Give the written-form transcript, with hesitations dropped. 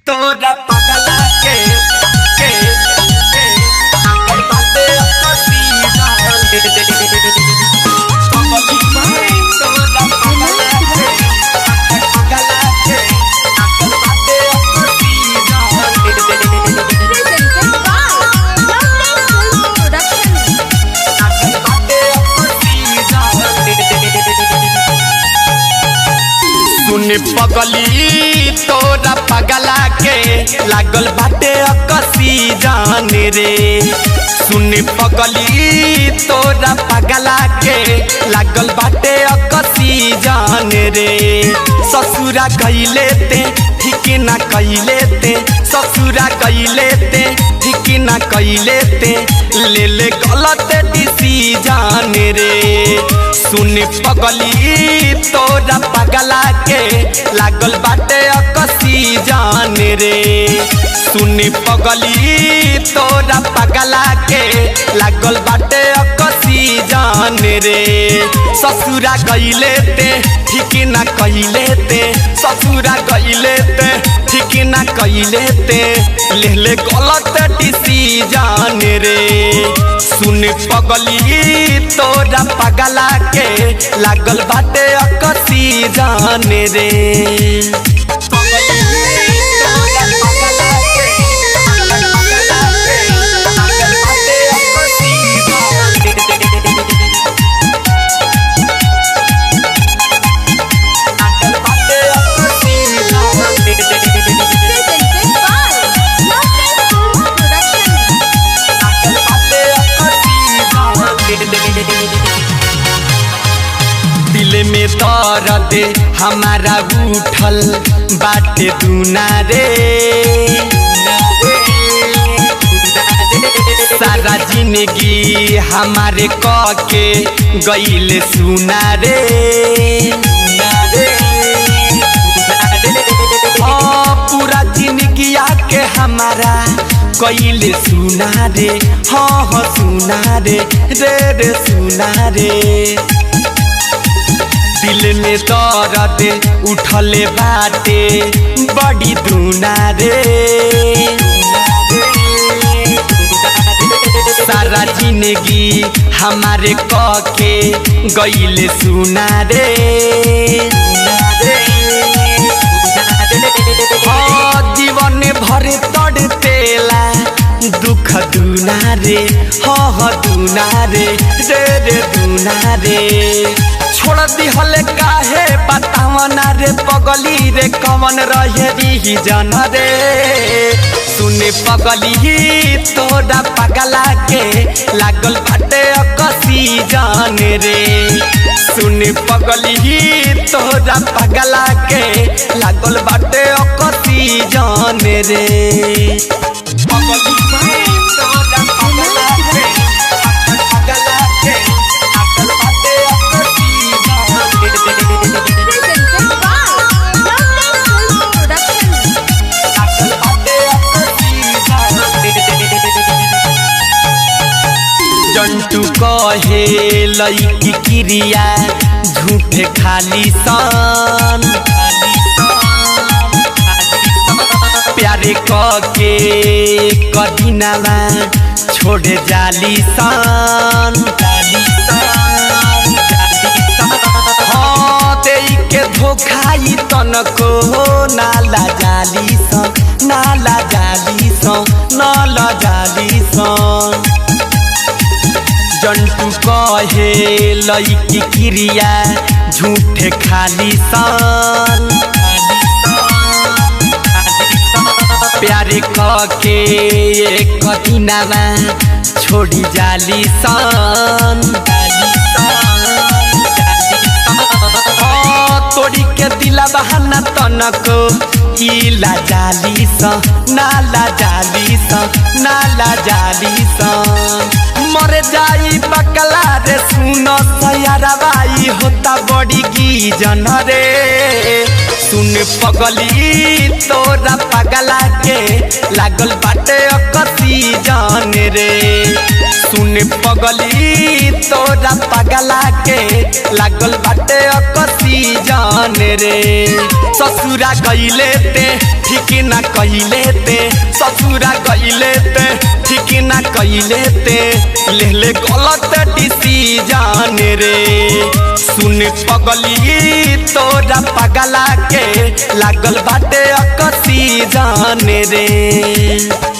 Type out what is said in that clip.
तोरा पगला के आकर बाते कसी जान दे पगली माई तोरा पगला के आकर बाते कसी जान दे Presented by Lovely Film Production. आकर बाते कसी जान दे सुन पगली तोरा पगला के लागल बाटे अकसी जान रे सुन पगली तोरा पगला के लागल बाटे अकसी जान रे ससुरा गइले ते ठीक ना कइले ते ससुरा गइले ते ठीक ना कइले ते ले ले गलत डिसीजन रे सुन पगली तोरा पगला के लागल बाटे अकसी जान रे सुन पगली तोरा पगला के लागल बाटे अकसी जान रे ससुरा गइले ते ठीक ना कइले ते ससुरा गइले ते ठीक ना कइले ते ले ले गलत डिसीजन रे सुन पगली तोरा पगला के लागल बाटे अकसी जान रे Presented by Lovely Film Production. दिल में दर्द हमारा उठल बाटे दुना रे सारा जिंदगी हमारे के गइल सुना रे पूरा जिंदगी आके हमारा कइले सुना रे हाँ सुना रे रे सुना रे दिल में दर्द उठले बाटे बड़ी दुना रे सारा जिंदगी हमारे के गइले सुना रे जीवन भर तड़पेला दुख दुना रे हाँ दुना रे रे दुना रे छोड़ दिहल काहे बतावना रे पगली रे कवन रहे जन रे सुन पगली तोरा पगला के लागल बाटे अकसी जान रे सुन पगली तोरा पगला के लागल बाटे अकसी जान रे पगली माई तोरा पगला के पगला के लागल बाटे अकसी जान रे Presented by Lovely Film Production. Jantu कहे लईकी क्रिया झूठे खाली सन प्यारे के कदीनामा छोड़ जाली सन हाँ दे के धोखाई तनको नाला जाली सन नाला जाली सन नाला जाली सन जंटू कहे लईकी क्रिया झूठे खाली सन प्यारे के कदीनामा छोड़ी जाली सन तोड़ी के दिला बहाना तनको इला जाली सन नाला जाली सन नाला जाली सन मर जाई बकला रे सुनो सयारा बाई होता बड़ी की जन रे सुन पगली तोरा पगला के लागल बाटे अकसी जान रे सुन सुन पगली तोरा पगला के लागल बाटे अकसी जान रे ससुरा गईले ते ठीक ना कहिले ते ससुरा गईले ते ठीक ना कहिले ते ले गलत डिसीजन रे सुन पगली तोरा पगला के लागल बाटे अकसी जान रे।